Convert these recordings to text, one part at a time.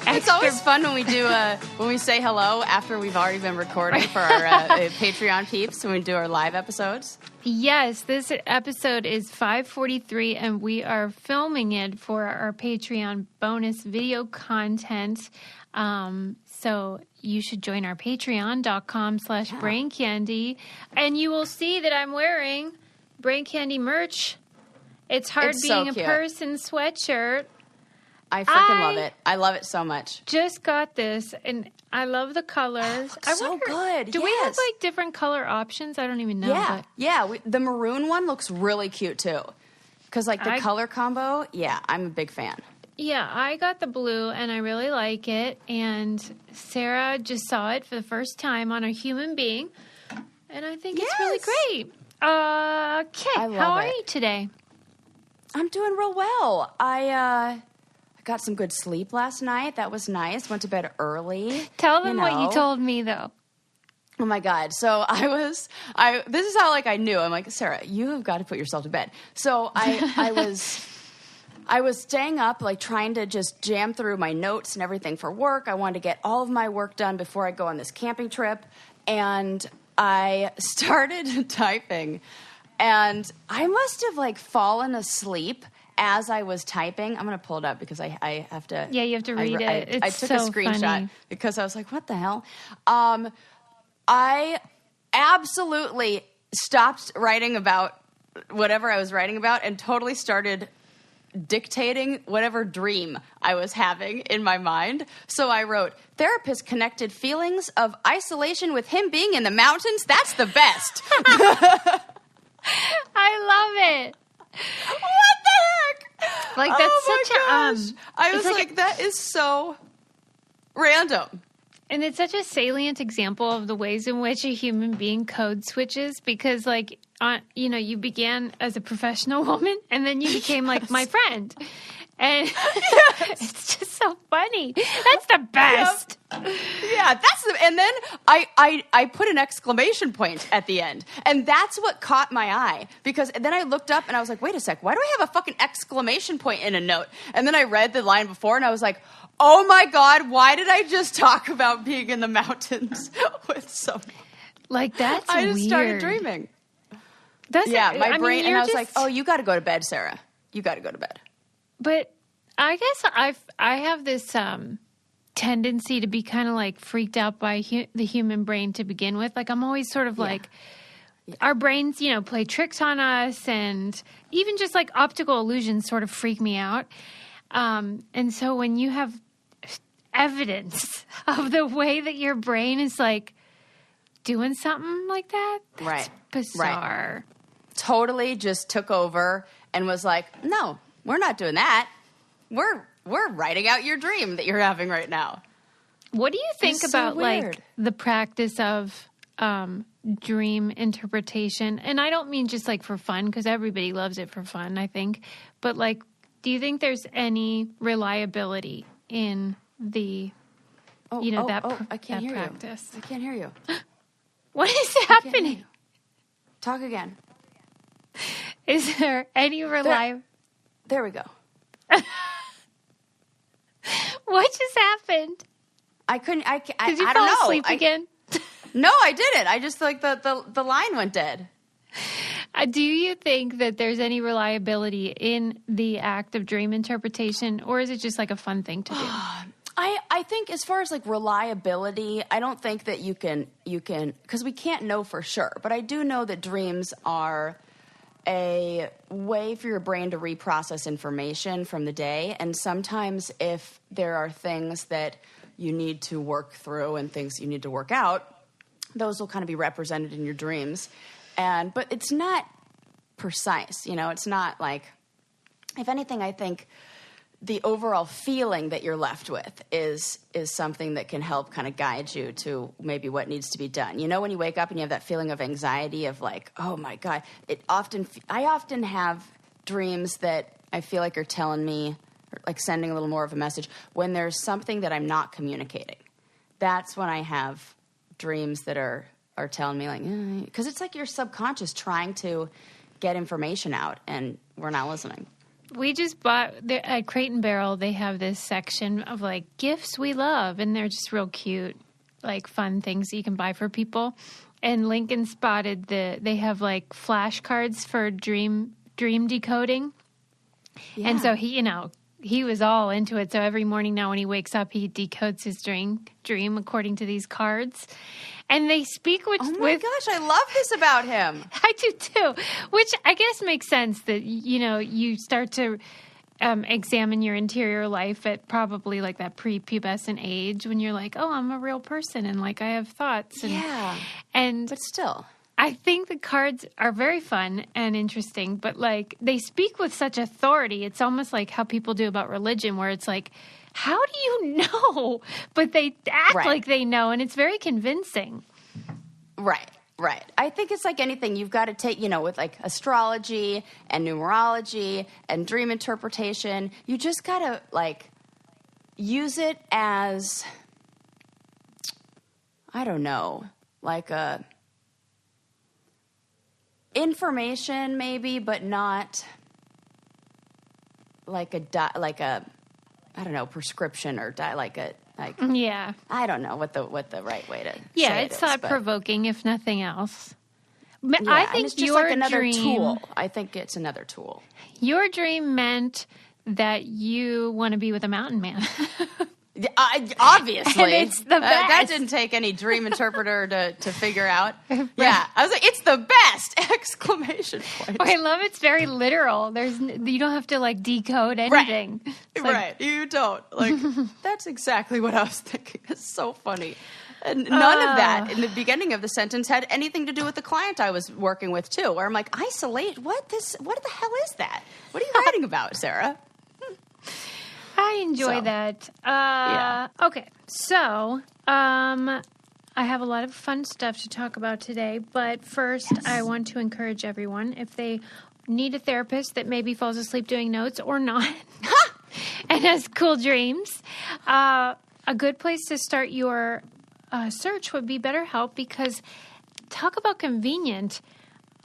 It's always fun when we say hello after we've already been recording for our Patreon peeps when we do our live episodes. Yes, this episode is 543, and we are filming it for our Patreon bonus video content. So you should join our patreon.com/braincandy, and you will see that I'm wearing Brain Candy merch. It's hard being a person sweatshirt. I freaking love it. I love it so much. Just got this, and I love the colors. So good. Do we have like different color options? I don't even know. Yeah. The maroon one looks really cute too, because like the color combo. Yeah, I'm a big fan. Yeah, I got the blue, and I really like it. And Sarah just saw it for the first time on a human being, and I think it's really great. Okay, how are you today? I'm doing real well. I got some good sleep last night. That was nice. Went to bed early. Tell them what you told me, though. Oh, my God. So this is how, like, I knew. I'm like, Sarah, you have got to put yourself to bed. So I was staying up, like, trying to just jam through my notes and everything for work. I wanted to get all of my work done before I go on this camping trip. And I started typing. And I must have, like, fallen asleep as I was typing. I'm going to pull it up because I have to. Yeah, you have to read it. I took a screenshot funny. because I was like, what the hell? I absolutely stopped writing about whatever I was writing about and totally started dictating whatever dream I was having in my mind. So I wrote, therapist connected feelings of isolation with him being in the mountains. That's the best. I love it. What the heck? Like, that's such gosh. I was like, that is so random. And it's such a salient example of the ways in which a human being code switches because, like, you began as a professional woman and then you became, like, my friend. And it's just so funny. That's the best. Yep. Yeah, and then I put an exclamation point at the end. And that's what caught my eye. Because then I looked up and I was like, wait a sec, why do I have a fucking exclamation point in a note? And then I read the line before and I was like, oh my God, why did I just talk about being in the mountains with someone? Like, that's I just weird. started dreaming. My brain, and I was like, oh, you got to go to bed, Sarah. You got to go to bed. But I guess I have this tendency to be kind of like freaked out by the human brain to begin with. Like, I'm always sort of like, our brains, play tricks on us, and even just like optical illusions sort of freak me out. And so when you have evidence of the way that your brain is like doing something like that, that's bizarre. Right. Totally just took over and was like, no, we're not doing that. We're writing out your dream that you're having right now. What do you think about like the practice of dream interpretation? And I don't mean just like for fun, because everybody loves it for fun, I think. But like, do you think there's any reliability in the, I can't hear practice? I can't hear you. What is happening? Talk again. Is there any reliability? There we go. What just happened? I couldn't. I Did you I fall don't know. asleep again? No, I didn't. I just like the line went dead. Do you think that there's any reliability in the act of dream interpretation, or is it just like a fun thing to do? I think as far as like reliability, I don't think that you can because we can't know for sure. But I do know that dreams are a way for your brain to reprocess information from the day. And sometimes if there are things that you need to work through and things you need to work out, those will kind of be represented in your dreams. But it's not precise, it's not like, if anything, I think the overall feeling that you're left with is something that can help kind of guide you to maybe what needs to be done. When you wake up and you have that feeling of anxiety of like, oh my God, I often have dreams that I feel like are telling me, or like sending a little more of a message when there's something that I'm not communicating. That's when I have dreams that are telling me like, because it's like your subconscious trying to get information out and we're not listening. We just bought at Crate and Barrel. They have this section of like gifts we love, and they're just real cute, like fun things that you can buy for people. And Lincoln spotted they have like flashcards for dream decoding, and so he was all into it. So every morning now when he wakes up, he decodes his dream according to these cards. And they speak with... Oh my gosh, I love this about him. I do too. Which I guess makes sense that, you start to examine your interior life at probably like that prepubescent age when you're like, oh, I'm a real person and like I have thoughts. But still... I think the cards are very fun and interesting, but like they speak with such authority. It's almost like how people do about religion, where it's like, how do you know? But they act like they know, and it's very convincing. Right. I think it's like anything. You've got to take, with like astrology and numerology and dream interpretation, you just got to like use it as, I don't know, like a... information maybe, but not like a I don't know, prescription or yeah. I don't know what the right way to say it's it thought provoking if nothing else. I think it's just your like another dream, tool. I think it's another tool. Your dream meant that you want to be with a mountain man. Obviously. And it's the best. That didn't take any dream interpreter to figure out. Yeah. I was like, it's the best! Exclamation point. I love it's very literal. You don't have to like decode anything. Right. You don't. Like, that's exactly what I was thinking. It's so funny. And none of that in the beginning of the sentence had anything to do with the client I was working with too, where I'm like, isolate? What the hell is that? What are you writing about, Sarah? I enjoy that. Okay, so I have a lot of fun stuff to talk about today, but first I want to encourage everyone, if they need a therapist that maybe falls asleep doing notes or not and has cool dreams, a good place to start your search would be BetterHelp, because talk about convenient.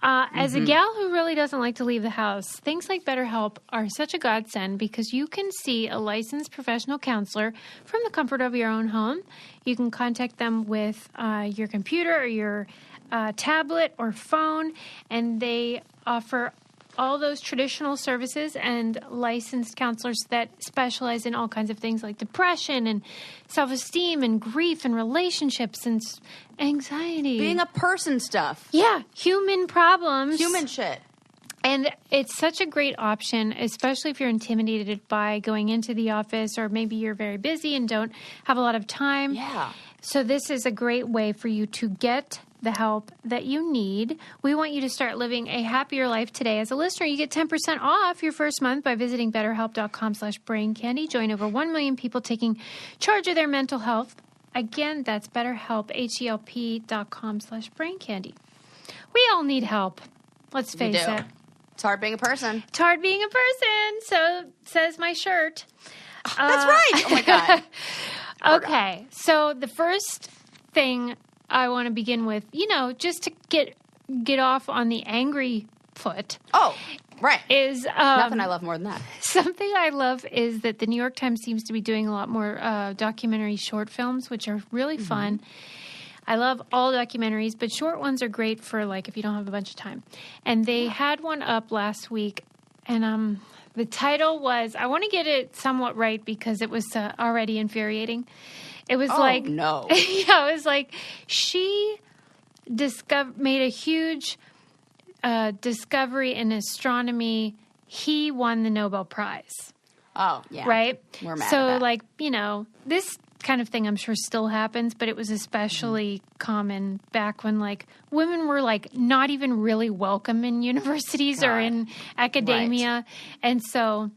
As a gal who really doesn't like to leave the house, things like BetterHelp are such a godsend because you can see a licensed professional counselor from the comfort of your own home. You can contact them with your computer or your tablet or phone, and they offer all those traditional services and licensed counselors that specialize in all kinds of things like depression and self-esteem and grief and relationships and anxiety. Being a person stuff. Yeah, human problems. Human shit. And it's such a great option, especially if you're intimidated by going into the office, or maybe you're very busy and don't have a lot of time. Yeah. So this is a great way for you to get the help that you need. We want you to start living a happier life today. As a listener, you get 10% off your first month by visiting BetterHelp.com/braincandy. Join over 1 million people taking charge of their mental health. Again, that's BetterHelp, HELP.com/braincandy. We all need help. Let's face it. It's hard being a person. It's hard being a person, so says my shirt. That's right. Oh, my God. Okay, so the first thing I want to begin with, just to get off on the angry foot. Oh, right. Is nothing I love more than that. Something I love is that the New York Times seems to be doing a lot more documentary short films, which are really fun. I love all documentaries, but short ones are great for like if you don't have a bunch of time. And they had one up last week, and the title was, I want to get it somewhat right because it was already infuriating. It was no. Yeah, it was like she made a huge discovery in astronomy. He won the Nobel Prize. Oh, yeah. Right? We're mad so, at that. This kind of thing I'm sure still happens, but it was especially common back when, women were, not even really welcome in universities or in academia. Right. And so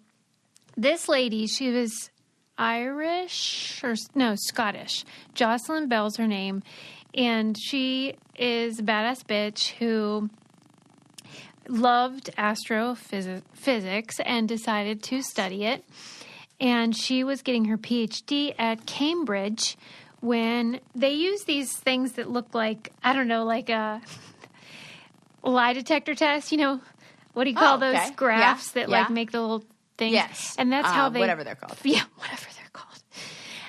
this lady, she was Scottish. Jocelyn Bell's her name. And she is a badass bitch who loved astrophysics and decided to study it. And she was getting her PhD at Cambridge when they use these things that look like, I don't know, like a lie detector test. What do you call those graphs that make the little things. Yes. And that's how whatever they're called. Yeah, whatever they're called.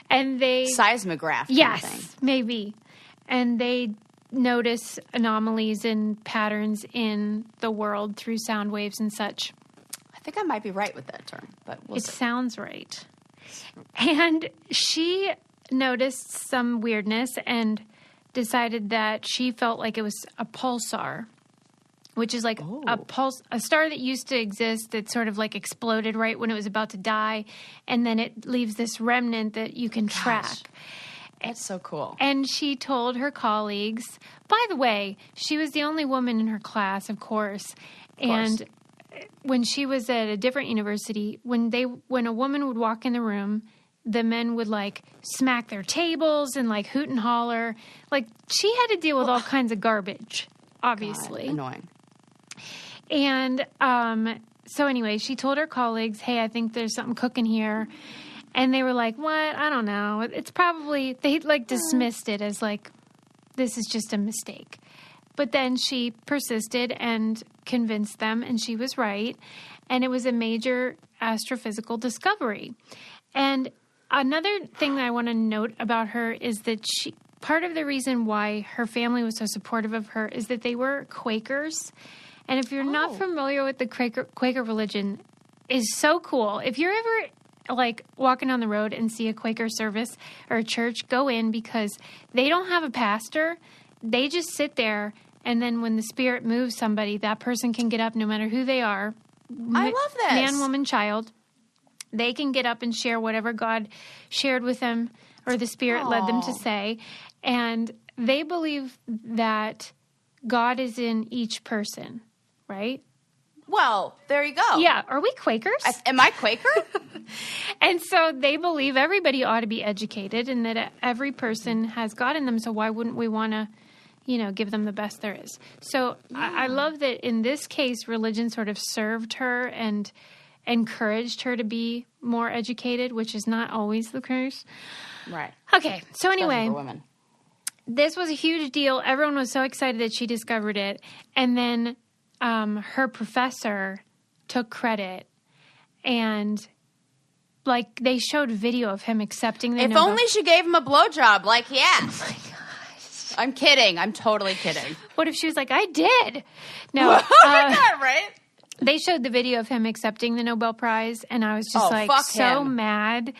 And they... Seismograph. Yes, maybe. And they notice anomalies and patterns in the world through sound waves and such. I think I might be right with that term, but we'll see. Sounds right. And she noticed some weirdness and decided that she felt like it was a pulsar, which is like a star that used to exist that sort of like exploded right when it was about to die, and then it leaves this remnant that you can track. That's so cool. And she told her colleagues, by the way, she was the only woman in her class, of course. And when she was at a different university, when a woman would walk in the room, the men would like smack their tables and like hoot and holler. Like she had to deal with all kinds of garbage, obviously. God, annoying. And so anyway, she told her colleagues, hey, I think there's something cooking here. And they were like, what? I don't know. It's probably, they like dismissed it as like, this is just a mistake. But then she persisted and convinced them, and she was right. And it was a major astrophysical discovery. And another thing that I want to note about her is that part of the reason why her family was so supportive of her is that they were Quakers. And if you're not familiar with the Quaker religion, is so cool. If you're ever like walking on the road and see a Quaker service or a church, go in, because they don't have a pastor. They just sit there, and then when the Spirit moves somebody, that person can get up no matter who they are. I love this. Man, woman, child. They can get up and share whatever God shared with them or the Spirit led them to say. And they believe that God is in each person, right? Well, there you go. Yeah. Are we Quakers? Am I Quaker? And so they believe everybody ought to be educated and that every person has God in them. So why wouldn't we want to, give them the best there is? So I love that in this case, religion sort of served her and encouraged her to be more educated, which is not always the case. Right. Okay. So anyway, for women. This was a huge deal. Everyone was so excited that she discovered it. And then her professor took credit, and like they showed video of him accepting the If Nobel. only she gave him a blowjob. Like, yeah. Oh my gosh. I'm kidding. I'm totally kidding. What if she was like, I did? No. Oh my God, right? They showed the video of him accepting the Nobel Prize, and I was just fuck so him. mad.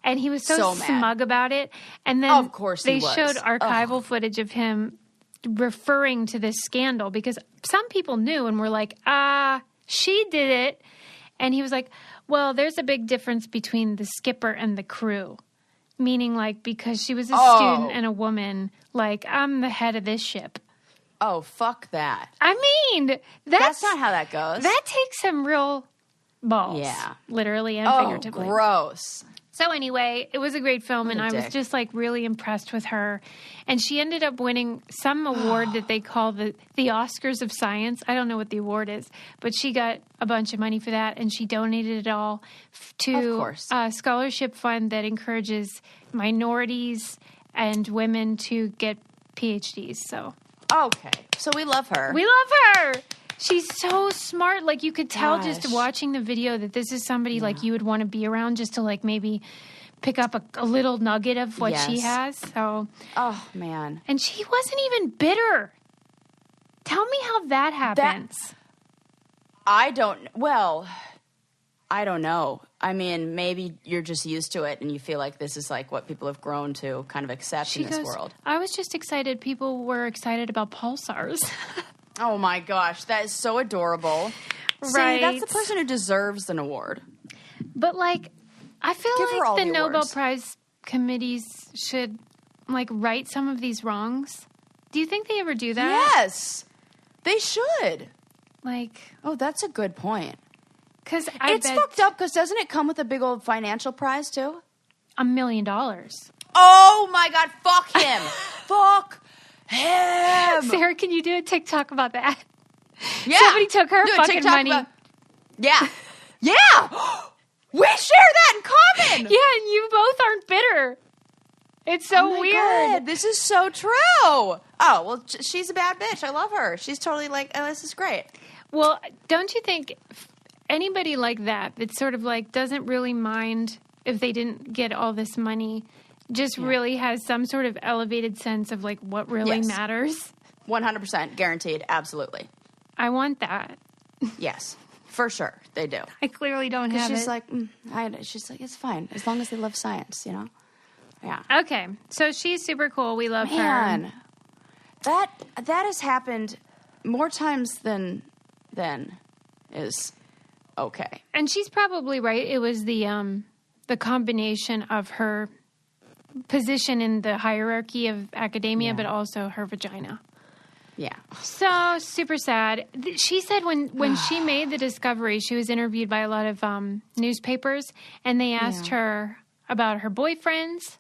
And he was so mad. smug about it. And then Of course they he was. showed archival footage of him referring to this scandal, because some people knew and were like, she did it. And he was like, well, there's a big difference between the skipper and the crew. Meaning, like, because she was a student and a woman, like, I'm the head of this ship. Oh, fuck that. I mean, That's not how that goes. That takes some real balls. Yeah. Literally and Oh, figuratively. gross. So anyway, it was a great film, and I was dick. just like really impressed with her. And she ended up winning some award that they call the Oscars of Science. I don't know what the award is, but she got a bunch of money for that, and she donated it all to a scholarship fund that encourages minorities and women to get PhDs. So Okay. So we love her. we love her. She's so smart. Like, you could tell just watching the video that this is somebody like you would want to be around, just to like maybe pick up a little nugget of what she has. So, oh man. and she wasn't even bitter. Tell me how that happens. I don't know. I mean, maybe you're just used to it and you feel like this is like what people have grown to kind of accept in this world. I was just excited. People were excited about pulsars. Oh my gosh, that is so adorable. Right. See, that's the person who deserves an award. But like, I feel Give her like all the the Nobel awards. Prize committees should like right some of these wrongs. Do you think they ever do that? Yes, they should. Like, Oh, that's a good point. because It's fucked up because doesn't it come with a big old financial prize too? $1 million. Oh my God, fuck him. Fuck him. Sarah, can you do a TikTok about that? Yeah. Somebody took her Do a fucking TikTok money. Yeah. Yeah. We share that in common. Yeah, and you both aren't bitter. It's so Oh my weird. God, this is so true. Oh, well, she's a bad bitch. I love her. She's totally like, oh, this is great. Well, don't you think anybody like that sort of like doesn't really mind if they didn't get all this money, just really has some sort of elevated sense of like what really matters. 100% guaranteed. Absolutely. I want that. Yes, for sure. They do. I clearly don't have she's it. Like, she's like, it's fine as long as they love science, you know? Yeah. Okay. So she's super cool. We love Man, her. that has happened more times than is okay. And she's probably right. It was the combination of her position in the hierarchy of academia, but also her vagina. Yeah. So super sad. She said when she made the discovery, she was interviewed by a lot of newspapers, and they asked her about her boyfriends.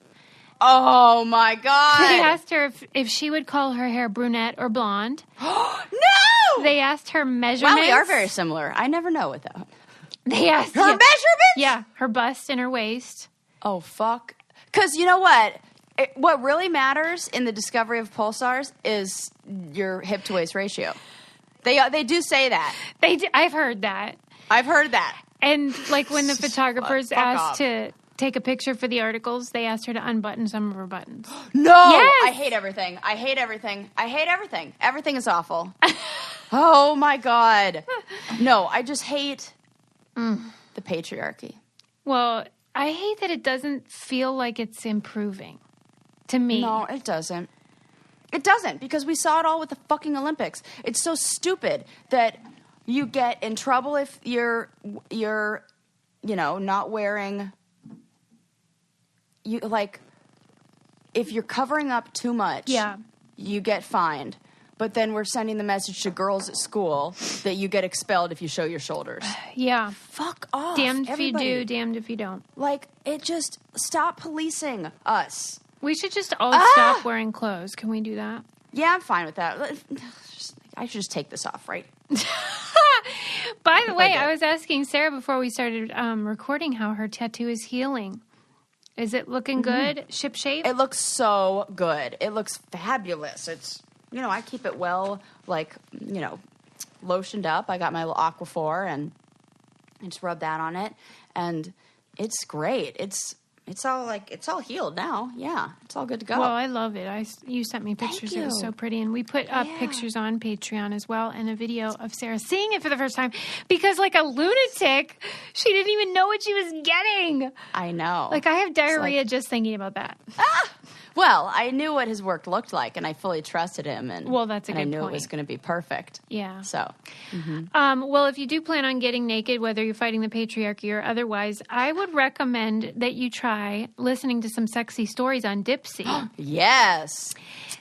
Oh my God! They asked her if she would call her hair brunette or blonde. No! They asked her measurements. Wow, we are very similar. I never know with that. They asked her measurements. Yeah, her bust and her waist. Oh fuck! Because you know what? What really matters in the discovery of pulsars is your hip to waist ratio. They do say that. I've heard that. I've heard that. And like when the photographers asked off. to take a picture for the articles, they asked her to unbutton some of her buttons. No! Yes! I hate everything. I hate everything. I hate everything. Everything is awful. Oh my God. No, I just hate the patriarchy. Well, I hate that it doesn't feel like it's improving to me. No, it doesn't. It doesn't, because we saw it all with the fucking Olympics. It's so stupid that you get in trouble if you're not wearing... if you're covering up too much, you get fined. But then we're sending the message to girls at school that you get expelled if you show your shoulders. Yeah. Fuck off. Damned everybody. if you do, damned if you don't. Like, it just... Stop policing us. We should just all stop wearing clothes. Can we do that? Yeah, I'm fine with that. I should just take this off, right? By the way, I was asking Sarah before we started recording how her tattoo is healing. Is it looking good? Ship shape? It looks so good. It looks fabulous. It's, I keep it well, lotioned up. I got my little Aquaphor and I just rub that on it. And it's great. It's all healed now. Yeah, it's all good to go. Well, I love it. You sent me pictures. It was so pretty. And we put up pictures on Patreon as well and a video of Sarah seeing it for the first time because like a lunatic, she didn't even know what she was getting. I know. Like I have diarrhea just thinking about that. Well, I knew what his work looked like, and I fully trusted him. And well, that's a good point. I knew it was going to be perfect. Yeah. So. Well, if you do plan on getting naked, whether you're fighting the patriarchy or otherwise, I would recommend that you try listening to some sexy stories on Dipsy. Yes.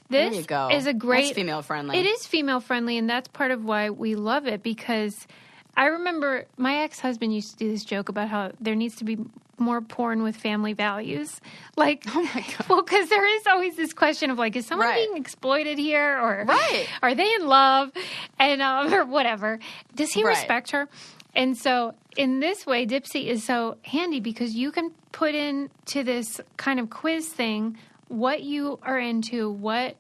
This there you go. Is a great... That's female friendly. It is female friendly, and that's part of why we love it, because I remember my ex-husband used to do this joke about how there needs to be more porn with family values. Like, oh my God. Well, because there is always this question of like, is someone being exploited here, or are they in love, and or whatever? Does he respect her? And so, in this way, Dipsy is so handy because you can put into this kind of quiz thing what you are into, what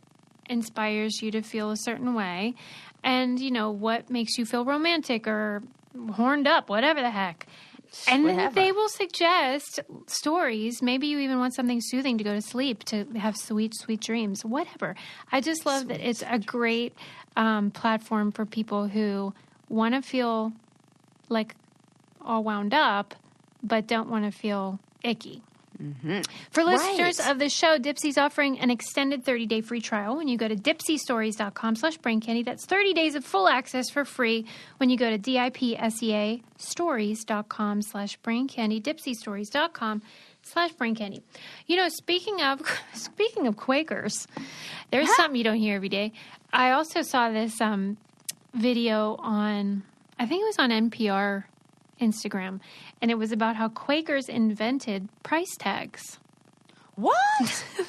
inspires you to feel a certain way, and what makes you feel romantic or horned up, whatever the heck. And then they will suggest stories. Maybe you even want something soothing to go to sleep, to have sweet, sweet dreams, whatever. I just love that it's a great platform for people who want to feel like all wound up, but don't want to feel icky. Mm-hmm. For listeners of the show, Dipsy's offering an extended 30-day free trial when you go to dipsystories.com/braincandy. That's 30 days of full access for free when you go to dipseastories.com/braincandy, dipsystories.com/braincandy. Speaking of Quakers, there's something you don't hear every day. I also saw this video on, I think it was on NPR Instagram, and it was about how Quakers invented price tags. What?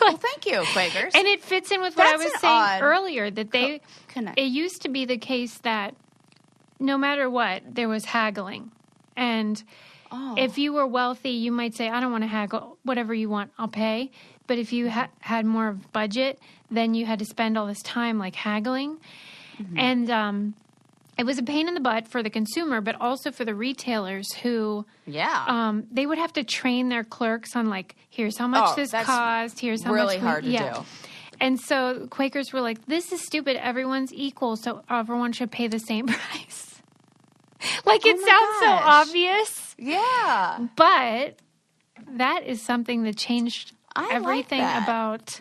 Well, thank you, Quakers. And it fits in with what I was saying earlier, that it used to be the case that no matter what, there was haggling. And if you were wealthy, you might say, I don't want to haggle. Whatever you want, I'll pay. But if you had more of a budget, then you had to spend all this time like haggling. Mm-hmm. And it was a pain in the butt for the consumer, but also for the retailers who, they would have to train their clerks on like, here's how much this cost, here's how really much hard to do. And so Quakers were like, this is stupid. Everyone's equal, so everyone should pay the same price. Like, it sounds so obvious. Yeah. But that is something that changed everything about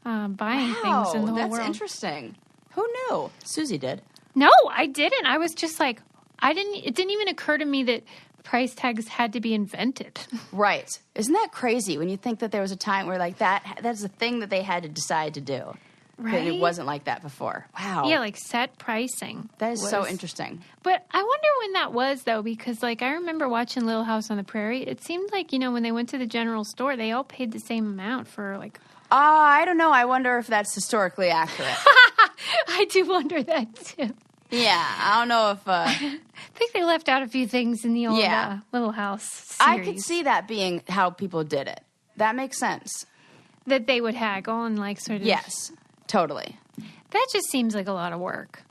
buying things in the whole world. That's interesting. Who knew? Susie did. No, I didn't. I was just like, it didn't even occur to me that price tags had to be invented. Right. Isn't that crazy when you think that there was a time where like that's a thing that they had to decide to do. Right. It wasn't like that before. Wow. Yeah, like set pricing. That is so interesting. But I wonder when that was, though, because like I remember watching Little House on the Prairie. It seemed like, when they went to the general store, they all paid the same amount for like... I don't know. I wonder if that's historically accurate. I do wonder that, too. Yeah, I don't know if... I think they left out a few things in the old Little House series. I could see that being how people did it. That makes sense. That they would haggle and like sort of... Yes, totally. That just seems like a lot of work.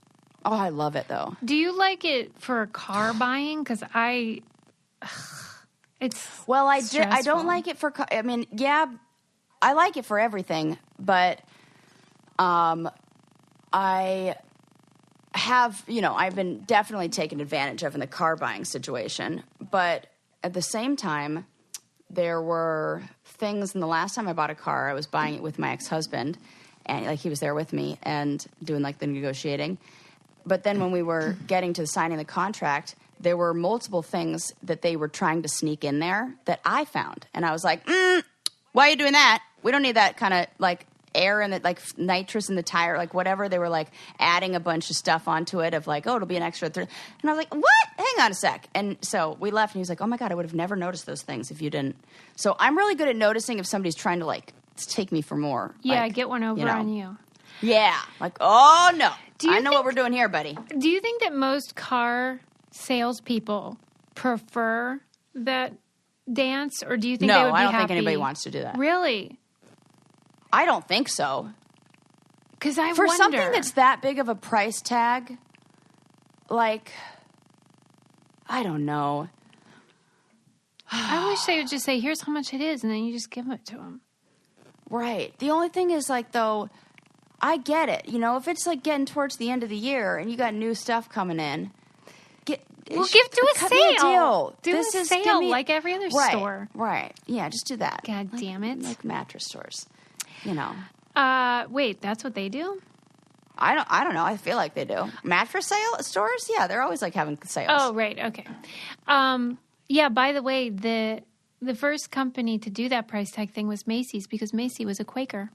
Oh, I love it, though. Do you like it for car buying? Because it's stressful. I don't like it for... I mean, yeah... I like it for everything, but I have, I've been definitely taken advantage of in the car buying situation. But at the same time, there were things, and the last time I bought a car, I was buying it with my ex-husband, and like he was there with me and doing like the negotiating. But then when we were getting to signing the contract, there were multiple things that they were trying to sneak in there that I found. And I was like, why are you doing that? We don't need that kind of like air and like nitrous in the tire, like whatever. They were like adding a bunch of stuff onto it of like, oh, it'll be an extra. And I was like, what? Hang on a sec. And so we left and he was like, oh my God, I would have never noticed those things if you didn't. So I'm really good at noticing if somebody's trying to like take me for more. Yeah, like, get one over on you. Yeah. Like, oh no. I know what we're doing here, buddy. Do you think that most car salespeople prefer that dance, or do you think they would be happy? No, I don't think anybody wants to do that. Really? I don't think so. Because for something that's that big of a price tag, like, I don't know. I wish they would just say, here's how much it is, and then you just give it to them. Right. The only thing is, like, though, I get it. If it's, like, getting towards the end of the year and you got new stuff coming in, give to a cut sale. Me a deal. Do a sale like every other store. Right. Yeah, just do that. God damn it. Like mattress stores. Wait, that's what they do? I don't know. I feel like they do. Mattress stores? Yeah, they're always like having sales. Oh, right. Okay. Yeah, by the way, the first company to do that price tag thing was Macy's, because Macy was a Quaker.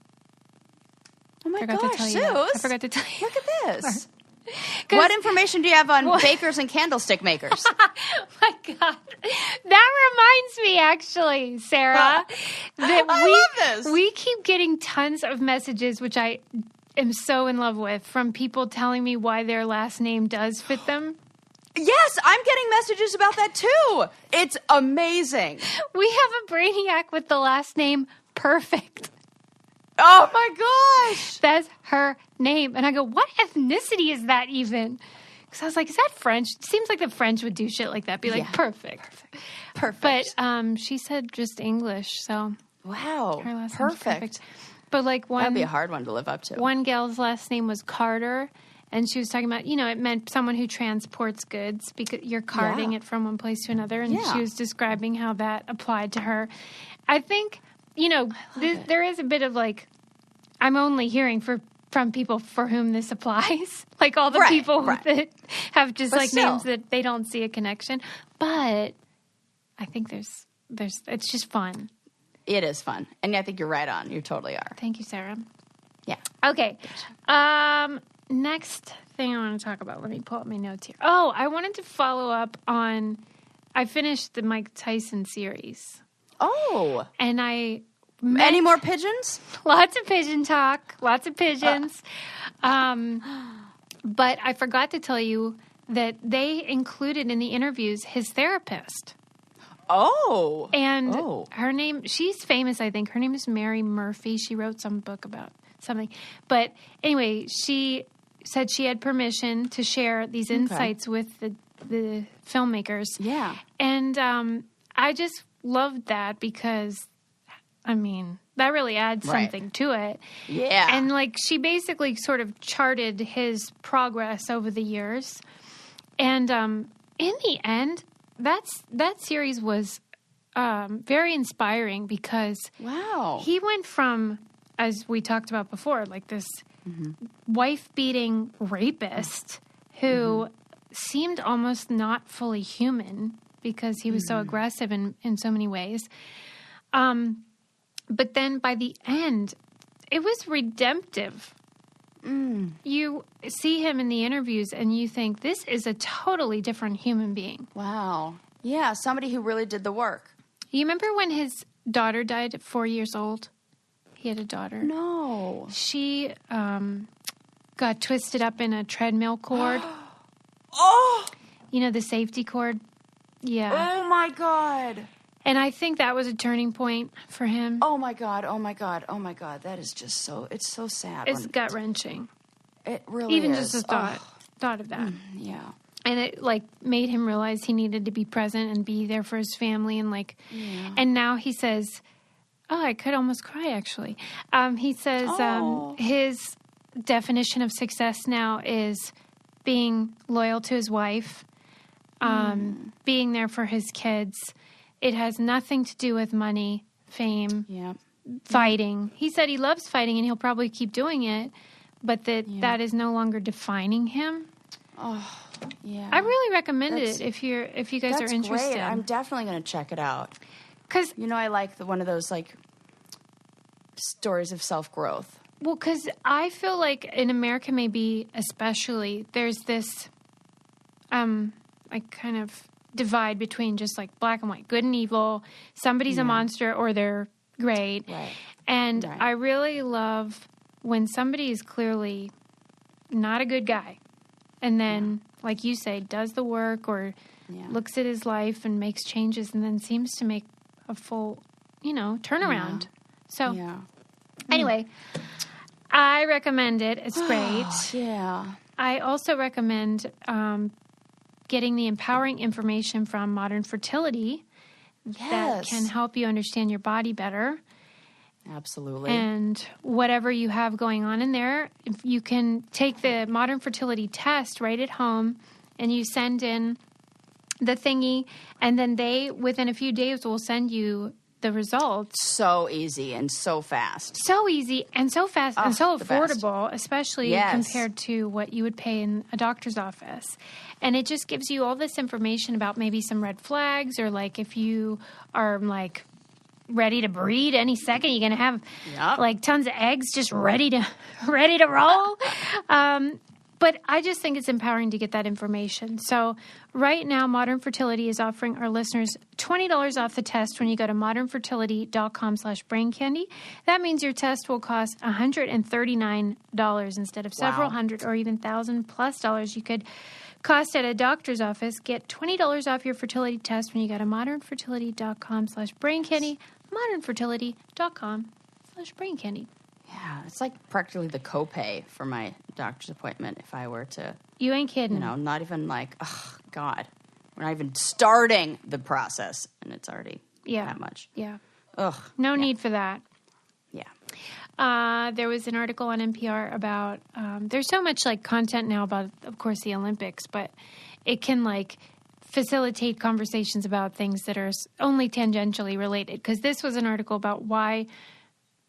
Oh my gosh, Suze. I forgot to tell you. Look at this. What information do you have on bakers and candlestick makers? Oh my God. That reminds me, actually, Sarah, that I love this. We keep getting tons of messages, which I am so in love with, from people telling me why their last name does fit them. Yes, I'm getting messages about that too. It's amazing. We have a brainiac with the last name Perfect. Oh my gosh. That's her name. And I go, what ethnicity is that even? Because I was like, is that French? It seems like the French would do shit like that. Be like, perfect. But she said just English, so. Wow. Her last perfect. But like that'd be a hard one to live up to. One gal's last name was Carter. And she was talking about, it meant someone who transports goods, because you're carting it from one place to another. And she was describing how that applied to her. I think, there is a bit of like, I'm only hearing from people for whom this applies. Like all the people that have just names that they don't see a connection. But I think there's it's just fun. It is fun. And I think you're right on. You totally are. Thank you, Sarah. Yeah. Okay. Next thing I want to talk about. Let me pull up my notes here. Oh, I wanted to follow up on, I finished the Mike Tyson series. Oh. And I any more pigeons? Lots of pigeon talk. Lots of pigeons. But I forgot to tell you that they included in the interviews his therapist. Oh. And her name, she's famous, I think. Her name is Mary Murphy. She wrote some book about something. But anyway, she said she had permission to share these insights with the filmmakers. Yeah. And I just loved that because, I mean, that really adds something to it. Yeah. And, like, she basically sort of charted his progress over the years. And in the end, that series was very inspiring because he went from, as we talked about before, like this wife-beating rapist who seemed almost not fully human because he was so aggressive in so many ways. But then by the end, it was redemptive. You see him in the interviews and you think, this is a totally different human being. Wow. Yeah, somebody who really did the work. You remember when his daughter died at 4 years old? He had a daughter. No. She got twisted up in a treadmill cord. Oh! You know, the safety cord? Yeah. Oh, my God. And I think that was a turning point for him. Oh, my God. Oh, my God. Oh, my God. That is just so, it's so sad. It's gut-wrenching. It really Even is. just the thought of that. Yeah. And it, like, made him realize he needed to be present and be there for his family. And, like, and now he says, I could almost cry, actually. He says his definition of success now is being loyal to his wife, being there for his kids. It has nothing to do with money, fame, fighting. He said he loves fighting and he'll probably keep doing it, but that is no longer defining him. Oh, yeah. I really recommend it if you guys are interested. Great. I'm definitely going to check it out. Because I like one of those like stories of self-growth. Well, because I feel like in America, maybe especially, there's this like kind of divide between just like black and white, good and evil. Somebody's a monster or they're great. Right. And I really love when somebody is clearly not a good guy and then, like you say, does the work or looks at his life and makes changes and then seems to make a full, turnaround. So anyway, I recommend it. It's great. Yeah. I also recommend getting the empowering information from Modern Fertility that can help you understand your body better. Absolutely. And whatever you have going on in there, if you can take the Modern Fertility test right at home and you send in the thingy, and then they, within a few days, will send you the results. So easy and so fast. So easy and so fast and so affordable, especially Yes. compared to what you would pay in a doctor's office. And it just gives you all this information about maybe some red flags or like if you are like ready to breed any second, you're going to have like tons of eggs just ready to roll. But I just think it's empowering to get that information. So right now, Modern Fertility is offering our listeners $20 off the test when you go to modernfertility.com/braincandy. That means your test will cost $139 instead of several hundred or even $1,000+ you could cost at a doctor's office. Get $20 off your fertility test when you go to modernfertility.com/braincandy, modernfertility.com/braincandy. Yeah, it's like practically the copay for my doctor's appointment if I were to... You ain't kidding. Not even like, oh, God. We're not even starting the process, and it's already that much. Yeah. Ugh. No need for that. Yeah. There was an article on NPR about... there's so much, like, content now about, of course, the Olympics, but it can, like, facilitate conversations about things that are only tangentially related. Because this was an article about why...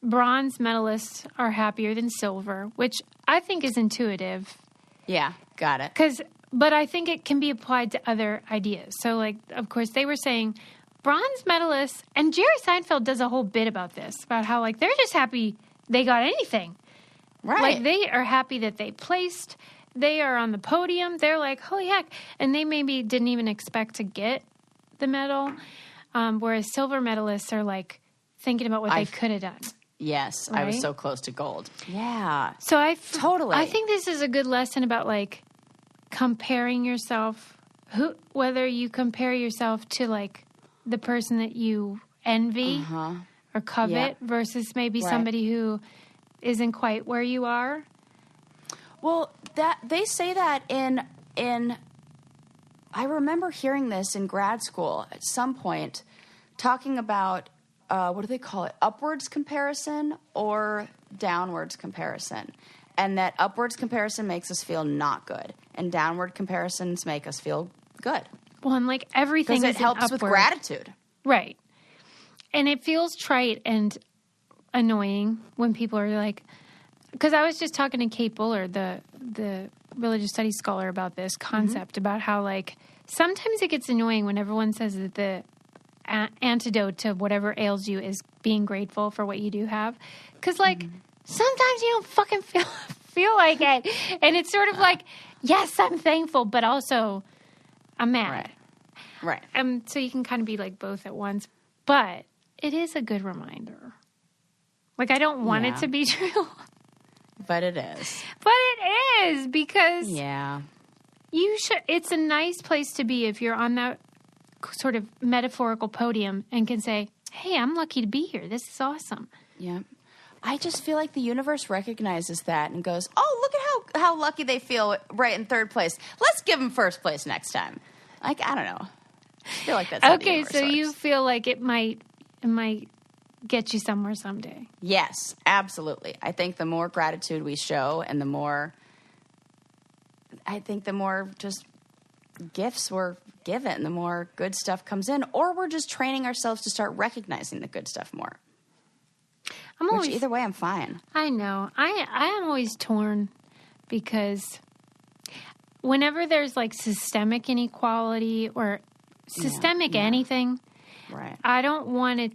bronze medalists are happier than silver, which I think is intuitive. Yeah, got it. But I think it can be applied to other ideas. So, like, of course, they were saying bronze medalists, and Jerry Seinfeld does a whole bit about this, about how, like, they're just happy they got anything. Right. Like, they are happy that they placed. They are on the podium. They're like, holy heck. And they maybe didn't even expect to get the medal, whereas silver medalists are, like, thinking about what they could have done. Yes, right? I was so close to gold. Yeah. So totally. I think this is a good lesson about like comparing yourself, whether you compare yourself to like the person that you envy or covet versus maybe somebody who isn't quite where you are. Well, that they say that in I remember hearing this in grad school at some point, talking about what do they call it? Upwards comparison or downwards comparison, and that upwards comparison makes us feel not good, and downward comparisons make us feel good. Well, and like everything because is it helps with gratitude, right? And it feels trite and annoying when people are like, because I was just talking to Kate Buller, the religious studies scholar, about this concept about how like sometimes it gets annoying when everyone says that the antidote to whatever ails you is being grateful for what you do have, because like sometimes you don't fucking feel like it, and it's sort of like, yes, I'm thankful, but also I'm mad, right? So you can kind of be like both at once, but it is a good reminder. Like, I don't want it to be true. But it is. But it is, because you should. It's a nice place to be if you're on that sort of metaphorical podium and can say, hey, I'm lucky to be here. This is awesome. Yeah. I just feel like the universe recognizes that and goes, oh, look at how lucky they feel right in third place. Let's give them first place next time. Like, I don't know. I feel like that's how the universe works. You feel like it might get you somewhere someday. Yes, absolutely. I think the more gratitude we show and the more just gifts we're given, the more good stuff comes in, or we're just training ourselves to start recognizing the good stuff more. Which either way, I'm fine. I know. I am always torn, because whenever there's like systemic inequality or systemic anything, right? I don't want to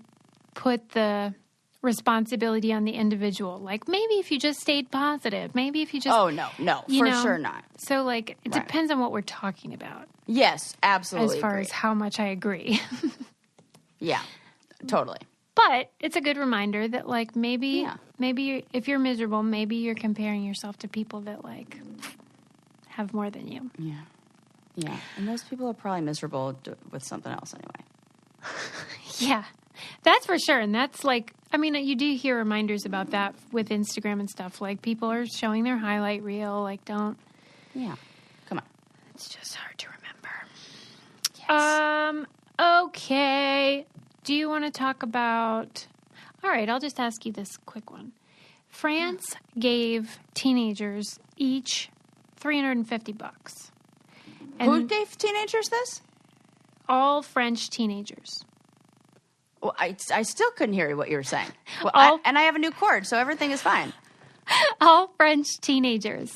put the responsibility on the individual. Like, maybe if you just stayed positive, maybe if you just... Oh, no, for sure not. So, like, it depends on what we're talking about. Yes, absolutely. As far as how much I agree. Yeah, totally. But it's a good reminder that, like, maybe if you're miserable, maybe you're comparing yourself to people that, like, have more than you. Yeah. Yeah. And those people are probably miserable with something else anyway. Yeah. That's for sure. And that's like, I mean, you do hear reminders about that with Instagram and stuff. Like, people are showing their highlight reel. Like, don't. Yeah. Come on. It's just hard to remember. Yes. Okay. Do you want to talk about... All right, I'll just ask you this quick one. France gave teenagers each $350. Who gave teenagers this? All French teenagers. Well, I still couldn't hear what you were saying. Well, I have a new cord, so everything is fine. All French teenagers.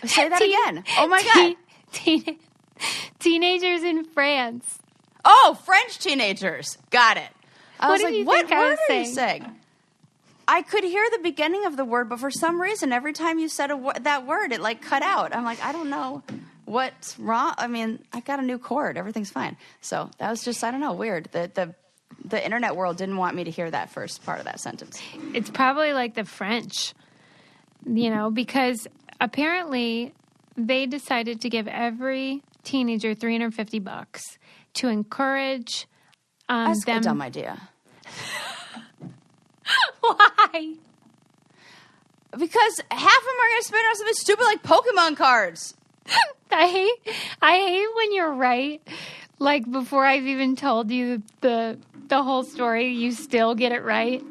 Say that again. Oh, my God. Teenagers in France. Oh, French teenagers. Got it. I was like, what word are you saying? I could hear the beginning of the word, but for some reason, every time you said that word, it like cut out. I'm like, I don't know what's wrong. I mean, I got a new cord. Everything's fine. So that was just, I don't know, weird. The internet world didn't want me to hear that first part of that sentence. It's probably like the French, because apparently they decided to give every teenager $350 to encourage That's them. a dumb idea. Why? Because half of them are going to spend on something stupid like Pokemon cards. I hate when you're right. Like, before I've even told you the whole story, you still get it right.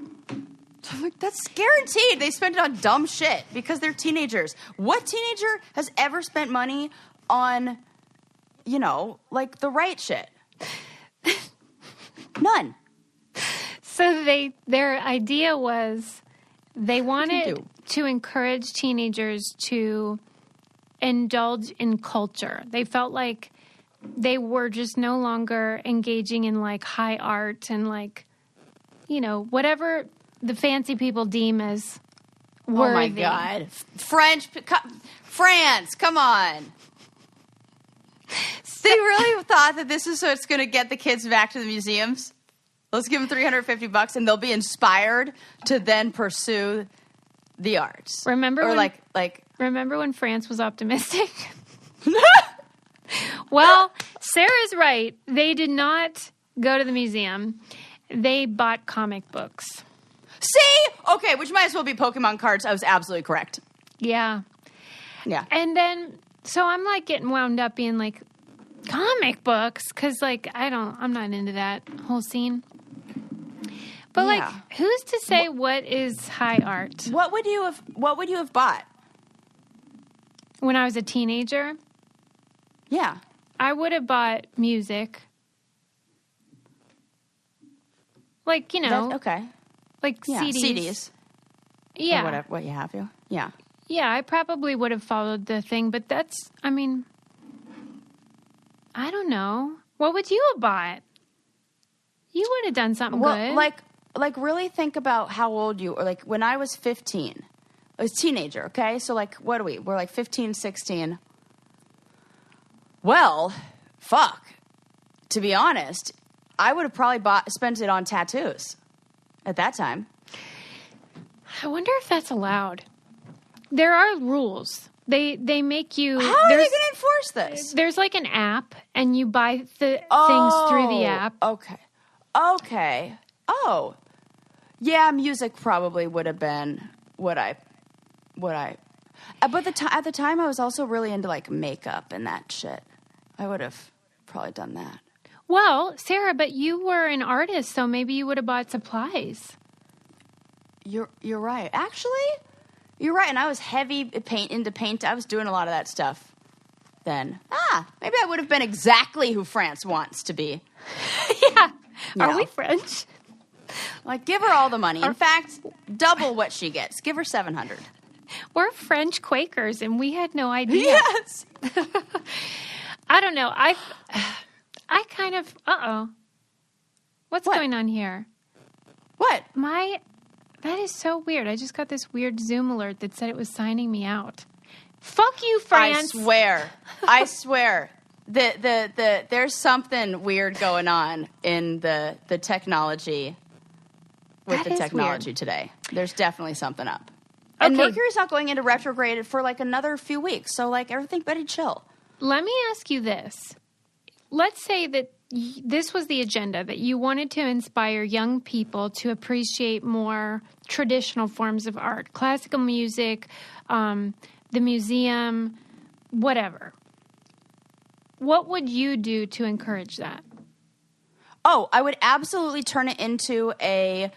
I'm like, that's guaranteed. They spend it on dumb shit because they're teenagers. What teenager has ever spent money on, like the right shit? None. So their idea was they wanted to encourage teenagers to indulge in culture. They felt like they were just no longer engaging in like high art and like, whatever the fancy people deem as worthy. Oh my God. France, come on. They really thought that this is what's going to get the kids back to the museums. Let's give them $350 and they'll be inspired to then pursue the arts. Remember when France was optimistic? Well, Sarah's right. They did not go to the museum. They bought comic books. See? Okay, which might as well be Pokemon cards. I was absolutely correct. Yeah. Yeah. And then, so I'm like getting wound up being like, comic books, because like I'm not into that whole scene. But like, who's to say what is high art? What would you have bought When I was a teenager? Yeah. I would have bought music. Like, Okay. Like CDs. Yeah. Or whatever, what you have you. Yeah. Yeah, I probably would have followed the thing, but I don't know. What would you have bought? You would have done something good. Like really think about how old you were. Like when I was 15, I was a teenager, okay? So like, what are we? We're like 15, 16. Well, fuck. To be honest, I would have probably spent it on tattoos at that time. I wonder if that's allowed. There are rules. They make you... How are they going to enforce this? There's like an app, and you buy the things through the app. Okay. Oh. Yeah, music probably would have been what I... But at the time, I was also really into like makeup and that shit. I would have probably done that. Well, Sarah, but you were an artist, so maybe you would have bought supplies. You're right. Actually, you're right. And I was into paint. I was doing a lot of that stuff then. Maybe I would have been exactly who France wants to be. Yeah. Are we French? Like, give her all the money. In fact, double what she gets. Give her $700. We're French Quakers, and we had no idea. Yes. I don't know. I kind of... What's going on here? What? That is so weird. I just got this weird Zoom alert that said it was signing me out. Fuck you, France. I swear. There's something weird going on in the technology with the technology today. There's definitely something up. And Mercury's not going into retrograde for like another few weeks. So like everything better chill. Let me ask you this. Let's say that this was the agenda, that you wanted to inspire young people to appreciate more traditional forms of art, classical music, the museum, whatever. What would you do to encourage that? Oh, I would absolutely turn it into a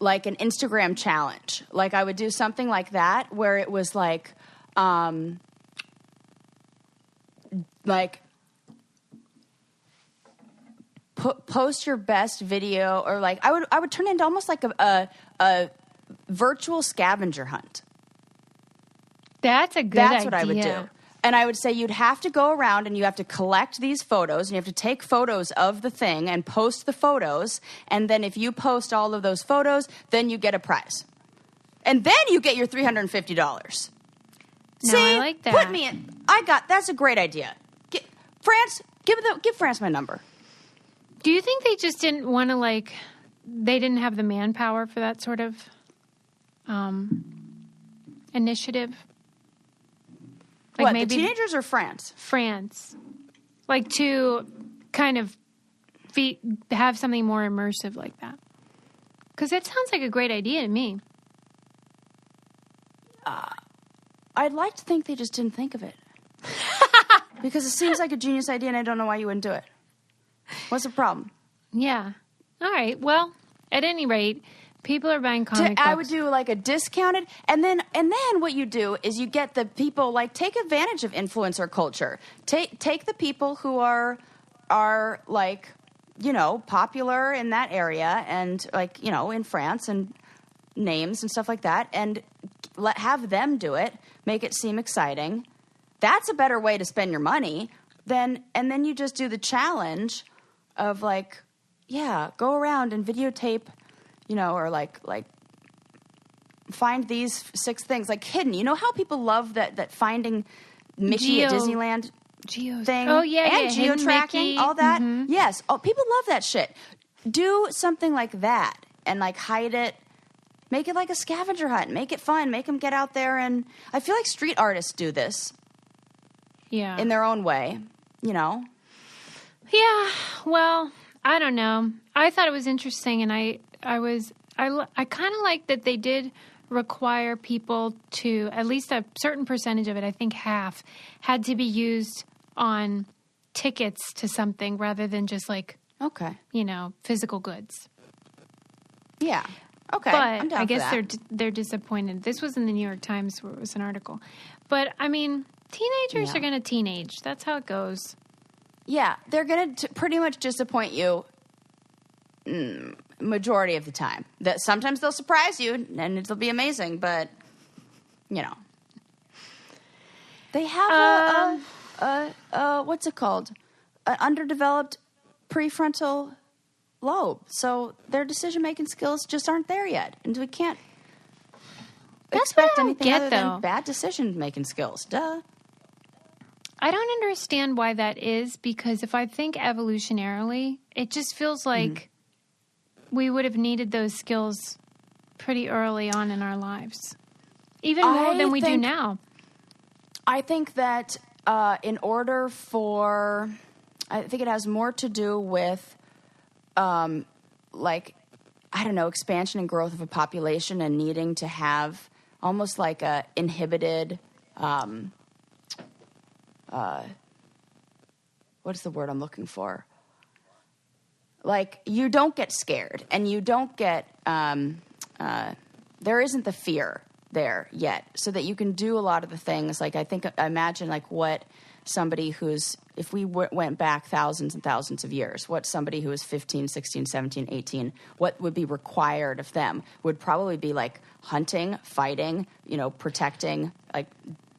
like an Instagram challenge. Like I would do something like that where it was like post your best video, or like I would turn it into almost like a virtual scavenger hunt. That's a good idea. That's what I would do. And I would say you'd have to go around and you have to collect these photos and you have to take photos of the thing and post the photos. And then if you post all of those photos, then you get a prize. And then you get your $350. No, See, I like that. Put me in. That's a great idea. France, give France my number. Do you think they just didn't want to, like, they didn't have the manpower for that sort of initiative? Like What, maybe the teenagers or France? France. Like to kind of have something more immersive like that. Because it sounds like a great idea to me. I'd like to think they just didn't think of it. Because it seems like a genius idea and I don't know why you wouldn't do it. What's the problem? Yeah. All right. Well, at any rate, people are buying comic books. I would do like a discounted, and then what you do is you get the people, like, take advantage of influencer culture. Take the people who are like, you know, popular in that area and like, you know, in France and names and stuff like that, and have them do it. Make it seem exciting. That's a better way to spend your money and then you just do the challenge of like, yeah, go around and videotape, you know, or like find these 6 things, like hidden. You know how people love that finding Mickey at Disneyland thing? Oh, yeah, and geo-tracking, all that. Mm-hmm. Yes. Oh, people love that shit. Do something like that and like hide it. Make it like a scavenger hunt. Make it fun. Make them get out there. And I feel like street artists do this. Yeah. In their own way, you know? Yeah. Well, I don't know. I thought it was interesting, and I was I kind of like that they did require people to, at least a certain percentage of it, I think half, had to be used on tickets to something rather than just like, Okay. physical goods. Yeah. Okay. But I'm down I for guess that. they're disappointed. This was in the New York Times where it was an article. But, I mean, teenagers are going to teenage. That's how it goes. Yeah, they're going to pretty much disappoint you majority of the time. That sometimes they'll surprise you and it'll be amazing, but they have a what's it called? An underdeveloped prefrontal lobe. So their decision-making skills just aren't there yet. And we can't expect anything other than bad decision-making skills. Duh. I don't understand why that is, because if I think evolutionarily, it just feels like we would have needed those skills pretty early on in our lives. Even more than we do now. I think that in order for... I think it has more to do with, expansion and growth of a population and needing to have almost like a inhibited... what's the word I'm looking for? Like, you don't get scared, and you don't get... there isn't the fear there yet, so that you can do a lot of the things. Like, I imagine, like, what somebody who's... If we went back thousands and thousands of years, what somebody who is 15, 16, 17, 18, what would be required of them would probably be, like, hunting, fighting, protecting, like,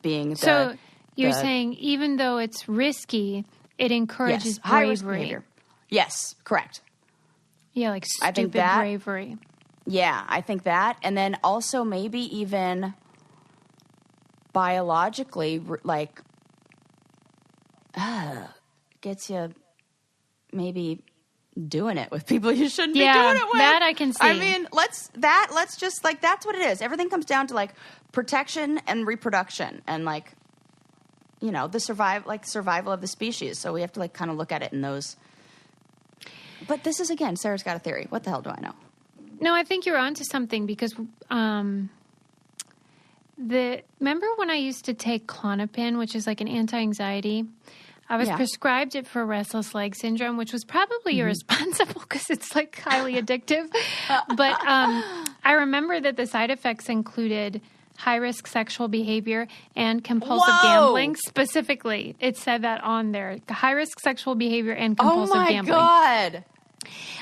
being the... So you're saying even though it's risky, it encourages bravery. High-risk behavior. Yes, correct. Yeah, like stupid bravery. Yeah, I think that. And then also maybe even biologically, like, gets you maybe doing it with people you shouldn't be doing it with. That I can see. I mean, let's just, like, that's what it is. Everything comes down to, like, protection and reproduction and, like, the survival of the species. So we have to, like, kind of look at it in those. But this is, again, Sarah's got a theory. What the hell do I know? No, I think you're onto something because remember when I used to take Klonopin, which is like an anti-anxiety? I was prescribed it for restless leg syndrome, which was probably irresponsible because it's like highly addictive. But I remember that the side effects included high-risk sexual behavior and compulsive gambling. Specifically, it said that on there. High-risk sexual behavior and compulsive gambling. Oh, my God.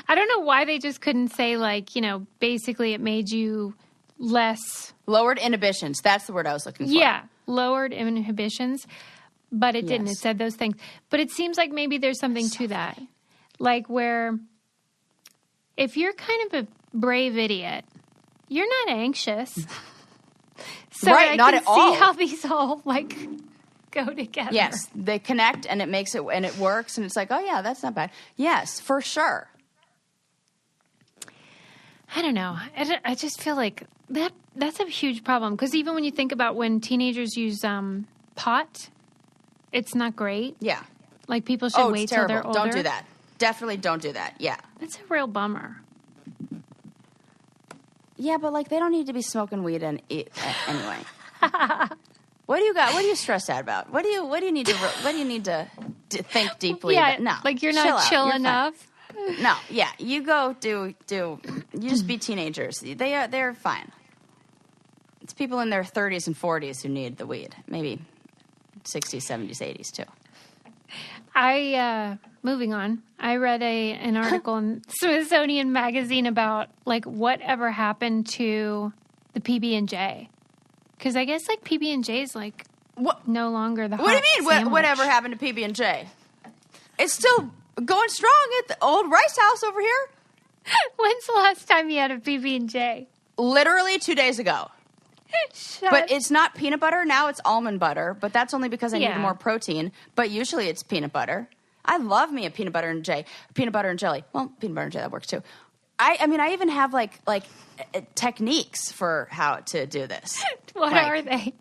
I don't know why they just couldn't say, like, basically it made you less... Lowered inhibitions. That's the word I was looking for. Yeah, lowered inhibitions. But it didn't. It said those things. But it seems like maybe there's something to that. Like where if you're kind of a brave idiot, you're not anxious. So right, not at all. I can see how these all, like, go together. Yes, they connect and it makes it, and it works, and it's like, oh, yeah, that's not bad. Yes, for sure. I don't know. I just feel like that's a huge problem. Because even when you think about when teenagers use pot, it's not great. Yeah. Like, people should wait till they're older. Don't do that. Definitely don't do that. Yeah. That's a real bummer. Yeah, but, like, they don't need to be smoking weed anyway. What do you got? What are you stressed out about? What do you need to think deeply about? No. Like, you're not chill enough. No, yeah. You go do you just be teenagers. They're fine. It's people in their 30s and 40s who need the weed. Maybe 60s, 70s, 80s too. Moving on. I read an article in Smithsonian Magazine about, like, whatever happened to the PB&J. Because I guess, like, PB&J is, like, no longer the hot What do you mean, sandwich. whatever happened to PB&J? It's still going strong at the old Rice House over here. When's the last time you had a PB&J? Literally 2 days ago. But it's not peanut butter. Now it's almond butter. But that's only because I need more protein. But usually it's peanut butter. I love me a peanut butter and jelly. Well, peanut butter and jelly, that works too. I mean, I even have like techniques for how to do this. What are they?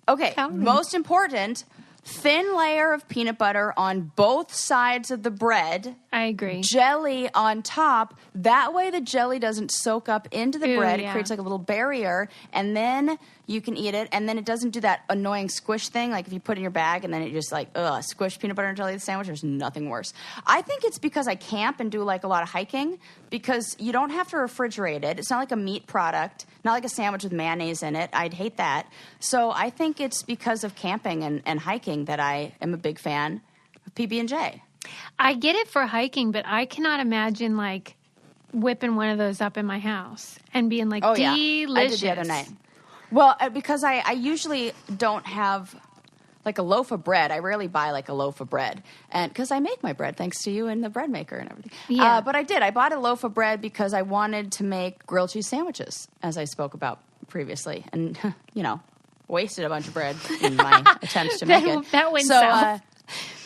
Okay, most important, thin layer of peanut butter on both sides of the bread I agree. jelly on top. That way the jelly doesn't soak up into the bread. Yeah. It creates like a little barrier, and then you can eat it, and then it doesn't do that annoying squish thing. Like if you put it in your bag and then it just like, squish peanut butter and jelly sandwich, there's nothing worse. I think it's because I camp and do like a lot of hiking, because you don't have to refrigerate it. It's not like a meat product, not like a sandwich with mayonnaise in it. I'd hate that. So I think it's because of camping and hiking that I am a big fan of PB&J. I get it for hiking, but I cannot imagine like whipping one of those up in my house and being like, delicious. I did the other night. Well, because I usually don't have like a loaf of bread. I rarely buy like a loaf of bread, and because I make my bread thanks to you and the bread maker and everything. Yeah. But I did. I bought a loaf of bread because I wanted to make grilled cheese sandwiches, as I spoke about previously, and wasted a bunch of bread in my attempts to make it. That went south.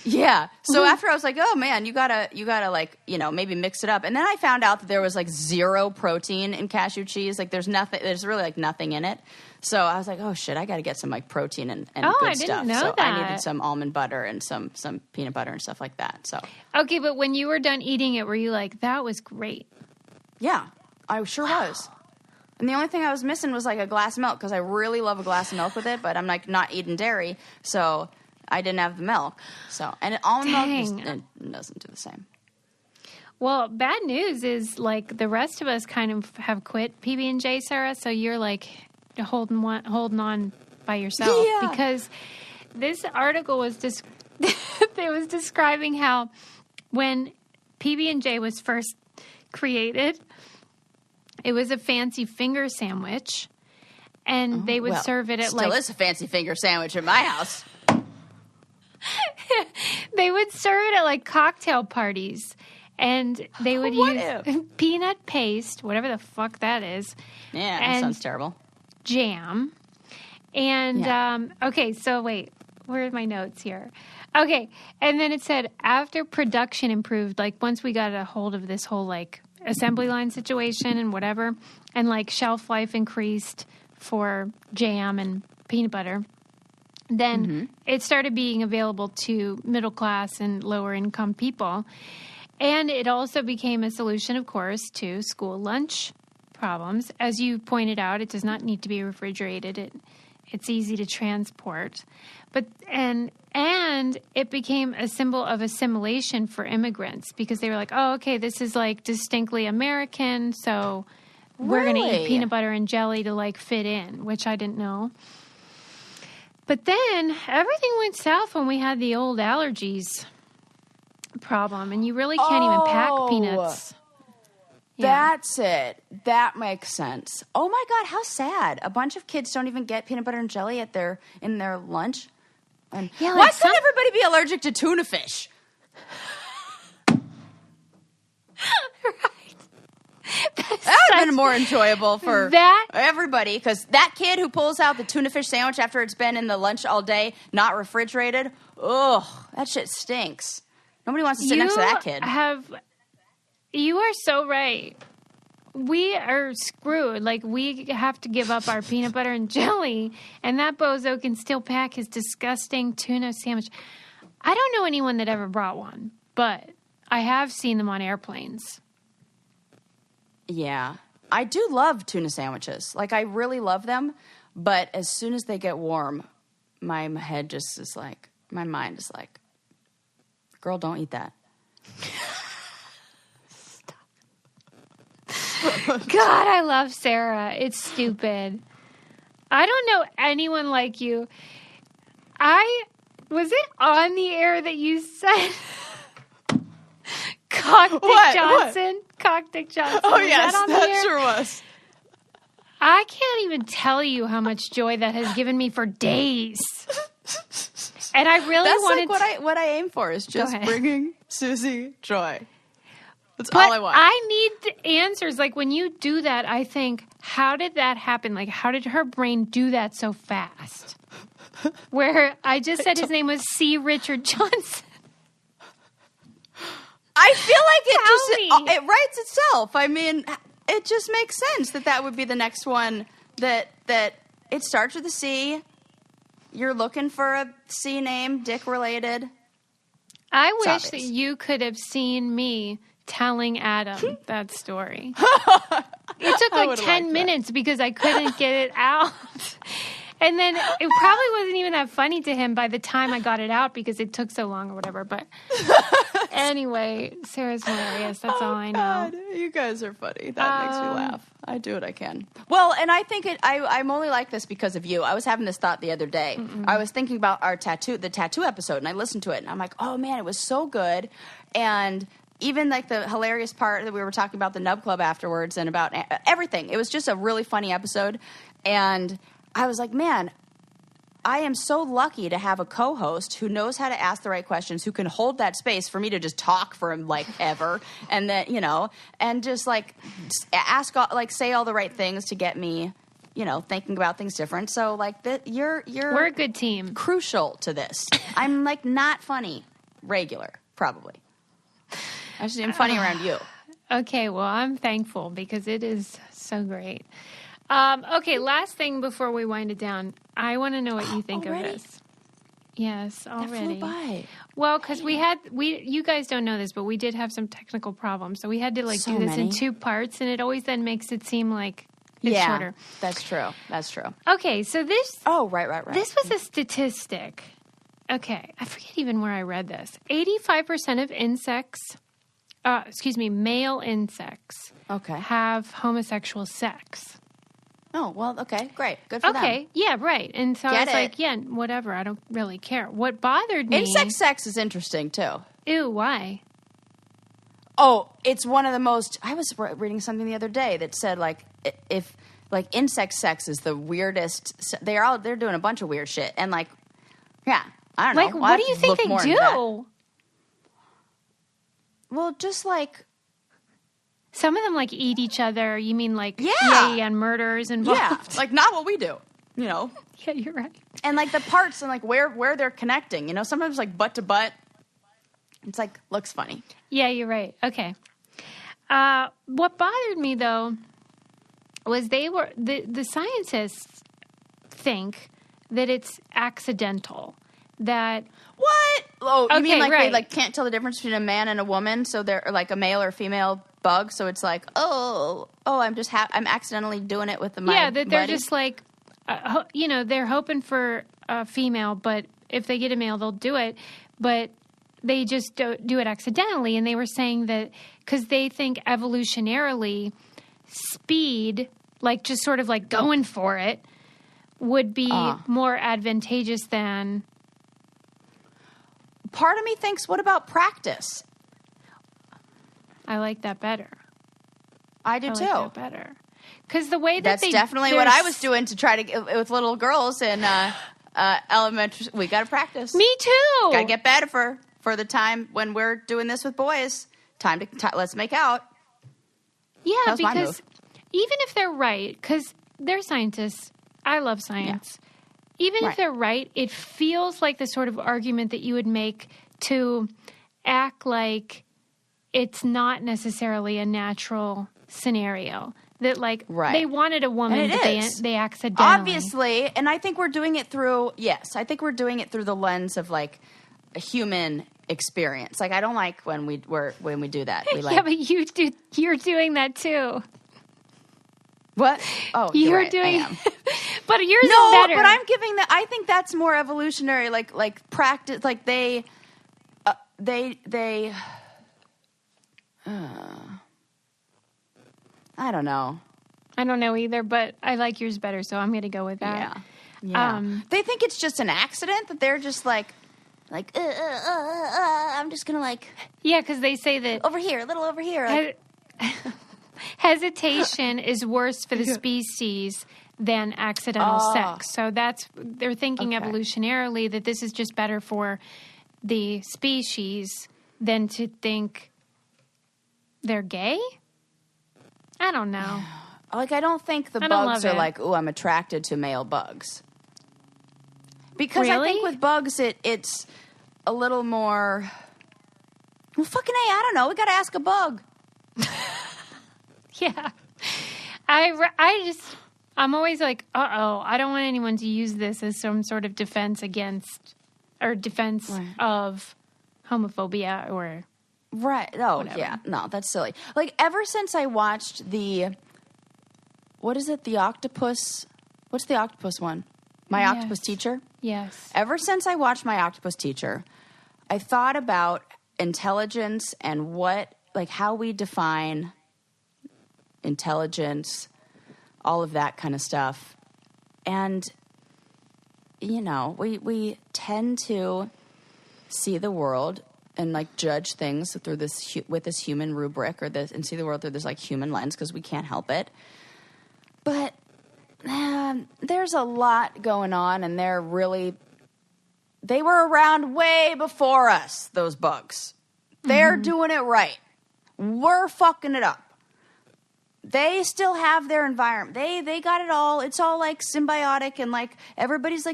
Yeah. So after I was like, oh man, you gotta like, maybe mix it up. And then I found out that there was like 0 protein in cashew cheese. Like there's really like nothing in it. So I was like, oh shit, I gotta get some like protein and good I stuff. didn't know so that. I needed some almond butter and some peanut butter and stuff like that. So Okay, but when you were done eating it, were you like, that was great? yeah, I sure was. And the only thing I was missing was like a glass of milk, because I really love a glass of milk with it, but I'm like not eating dairy, so I didn't have the milk. So, and almond milk it doesn't do the same. Well, bad news is like the rest of us kind of have quit PB&J, Sarah. So you're like holding on by yourself, because this article was it was describing how when PB&J was first created, it was a fancy finger sandwich, and they would serve it at still is a fancy finger sandwich in my house. They would serve it at like cocktail parties, and they would use peanut paste, whatever the fuck that is. Yeah, that sounds terrible. Jam. And, okay, so wait, where are my notes here? Okay, and then it said after production improved, like once we got a hold of this whole like assembly line situation and whatever, and like shelf life increased for jam and peanut butter, then it started being available to middle class and lower income people. And it also became a solution, of course, to school lunch problems. As you pointed out, it does not need to be refrigerated. It's easy to transport. But and it became a symbol of assimilation for immigrants, because they were like, oh, okay, this is like distinctly American, so we're going to eat peanut butter and jelly to like fit in, which I didn't know. But then everything went south when we had the old allergies problem, and you really can't even pack peanuts. That's it. That makes sense. Oh my God, how sad! A bunch of kids don't even get peanut butter and jelly in their lunch. And why couldn't everybody be allergic to tuna fish? That would have been more enjoyable for everybody, because that kid who pulls out the tuna fish sandwich after it's been in the lunch all day, not refrigerated, ugh, that shit stinks. Nobody wants to sit next to that kid. You are so right. We are screwed. Like, we have to give up our peanut butter and jelly, and that bozo can still pack his disgusting tuna sandwich. I don't know anyone that ever brought one, but I have seen them on airplanes. Yeah. I do love tuna sandwiches. Like, I really love them, but as soon as they get warm, my head just is like, my mind is like, girl, don't eat that. God, I love Sarah. It's stupid. I don't know anyone like you. Was it on the air that you said Cockdick Johnson? Cockdick Johnson. Oh, yes, that sure was. I can't even tell you how much joy that has given me for days. And I really wanted like what I aim for is just bringing Susie joy. That's but all I want. I need the answers. Like, when you do that, I think, how did that happen? Like, how did her brain do that so fast? Where I just said his name was C. Richard Johnson. I feel like it writes itself. I mean, it just makes sense that would be the next one. That it starts with a C. You're looking for a C name, Dick related. I It's wish that obvious. you could have seen me telling Adam that story. It took like 10 minutes because I couldn't get it out. And then it probably wasn't even that funny to him by the time I got it out because it took so long or whatever. But anyway, Sarah's hilarious. That's all I know. God, you guys are funny. That makes me laugh. I do what I can. Well, and I think I'm only like this because of you. I was having this thought the other day. I was thinking about the tattoo episode, and I listened to it, and I'm like, oh man, it was so good. And even like the hilarious part that we were talking about the Nub Club afterwards and about everything. It was just a really funny episode. And I was like, man, I am so lucky to have a co-host who knows how to ask the right questions, who can hold that space for me to just talk for like ever, and then and just like say all the right things to get me, thinking about things different. So like we're a good team. Crucial to this. I'm like not funny, regular probably. I just am funny around you. Okay, well I'm thankful because it is so great. Okay, last thing before we wind it down. I want to know what you think of this. Yes, already. That flew by. Well, because you guys don't know this, but we did have some technical problems. So we had to do this in 2 parts, and it always then makes it seem like it's shorter. That's true. That's true. Okay, so this... Oh, right. This was a statistic. Okay, I forget even where I read this. 85% of insects... male insects have homosexual sex. Oh, well, okay, great. Good for them. Okay, yeah, right. And so I was like, yeah, whatever. I don't really care. What bothered me... Insect sex is interesting, too. Ew, why? Oh, it's one of the most... I was reading something the other day that said, like, if, like, insect sex is the weirdest... They're doing a bunch of weird shit. And, like, yeah, I don't know. Like, what do you think they do? Well, just, like... Some of them, like, eat each other. You mean, like, and murders involved? Yeah, like, not what we do, Yeah, you're right. And, like, the parts and, like, where they're connecting, sometimes, like, butt to butt. It's, like, looks funny. Yeah, you're right. Okay. What bothered me, though, was the scientists think that it's accidental. That... What? Oh, you mean, like, right. They, like, can't tell the difference between a man and a woman, so they're, like, a male or female bug, so it's like, I'm accidentally doing it with my that they're just like, they're hoping for a female, but if they get a male, they'll do it, but they just do it accidentally. And they were saying that because they think evolutionarily speed, like just sort of like going for it, would be more advantageous than... Part of me thinks, what about practice? I like that better. I do too. I like that better. Because the way that that's definitely what I was doing to try to get with little girls in elementary. We got to practice. Me too. Got to get better for the time when we're doing this with boys. Time to let's make out. Yeah, because even if they're right, because they're scientists. I love science. Yeah. Even if they're right, it feels like the sort of argument that you would make to act like it's not necessarily a natural scenario. That, like, they wanted a woman, but they accidentally. Obviously, and I think we're doing it through, the lens of, like, a human experience. Like, I don't like when we do that. We like, yeah, but you're doing that too. What? Oh, you're right, I am. But yours is better. No, but I'm giving that. I think that's more evolutionary. Like practice. Like they. I don't know. I don't know either, but I like yours better, so I'm going to go with that. Yeah. They think it's just an accident that they're just like. I'm just gonna like. Yeah, because they say that over here, a little over here. Like, hesitation is worse for the species than accidental sex. So they're thinking evolutionarily that this is just better for the species than to think they're gay. I don't know. Like, I don't think the bugs are like, ooh, I'm attracted to male bugs. Because I think with bugs, it's a little more. Well, fucking A, I don't know. We got to ask a bug. Yeah. I'm always like, I don't want anyone to use this as some sort of defense against, or defense of homophobia or Right. Oh, whatever. yeah. No, that's silly. Like, ever since I watched what is it? The octopus. What's the octopus one? My Octopus Teacher? Yes. Ever since I watched My Octopus Teacher, I thought about intelligence and how we define intelligence, all of that kind of stuff. And, we tend to see the world and judge things through with this human rubric and see the world through this human lens because we can't help it. But there's a lot going on, and they were around way before us, those bugs. They're doing it right. We're fucking it up. They still have their environment. They got it all. It's all symbiotic, and everybody's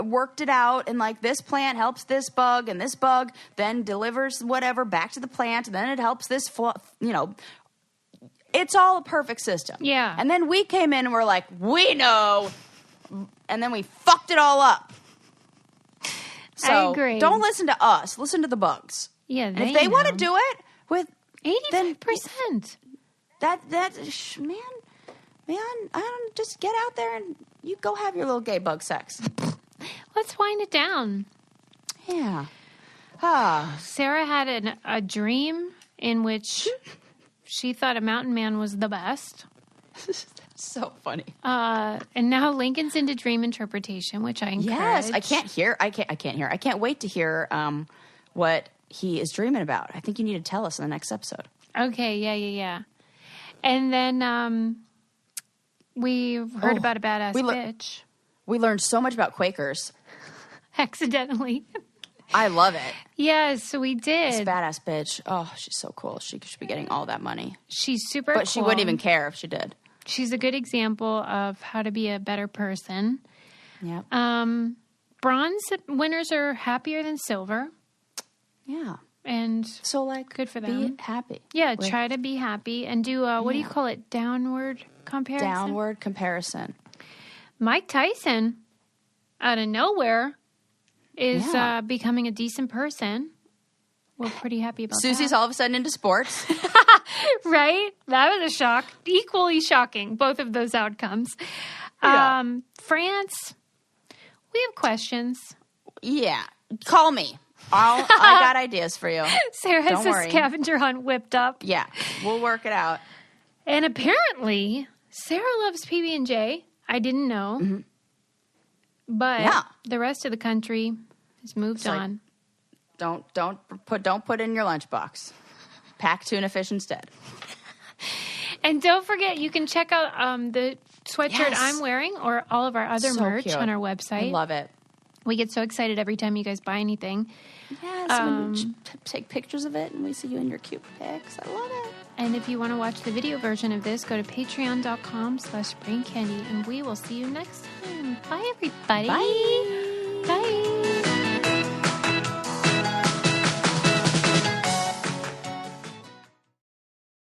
worked it out, and this plant helps this bug, and this bug then delivers whatever back to the plant, and then it helps this it's all a perfect system. Yeah. And then we came in and we're like, we know, and then we fucked it all up. So I agree. Don't listen to us. Listen to the bugs. Yeah, and if they want to do it with 85%. Man, I don't just get out there and you go have your little gay bug sex. Let's wind it down. Yeah. Sarah had a dream in which she thought a mountain man was the best. So funny. And now Lincoln's into dream interpretation, which I encourage. Yes, I can't hear. I can't wait to hear what he is dreaming about. I think you need to tell us in the next episode. Okay, yeah. And then we heard about a badass bitch. We learned so much about Quakers. Accidentally. I love it. Yes, we did. This badass bitch. Oh, she's so cool. She should be getting all that money. She's super cool. But she wouldn't even care if she did. She's a good example of how to be a better person. Yep. Bronze winners are happier than silver. Yeah. And so good for them. Be happy. Yeah, try to be happy and do what do you call it? Downward comparison. Downward comparison. Mike Tyson, out of nowhere, is becoming a decent person. We're pretty happy about Susie's that. all of a sudden into sports. Right? That was a shock. Equally shocking, both of those outcomes. Yeah. France, we have questions. Yeah. Call me. I got ideas for you. Sarah has a scavenger hunt whipped up. Yeah. We'll work it out. And apparently, Sarah loves PB&J. I didn't know. Mm-hmm. But the rest of the country has moved on. Don't put it in your lunchbox. Pack tuna fish instead. And don't forget, you can check out the sweatshirt I'm wearing or all of our other merch on our website. I love it. We get so excited every time you guys buy anything. Yes, when you take pictures of it and we see you in your cute pics. I love it. And if you want to watch the video version of this, go to patreon.com/braincandy, and we will see you next time. Bye, everybody. Bye.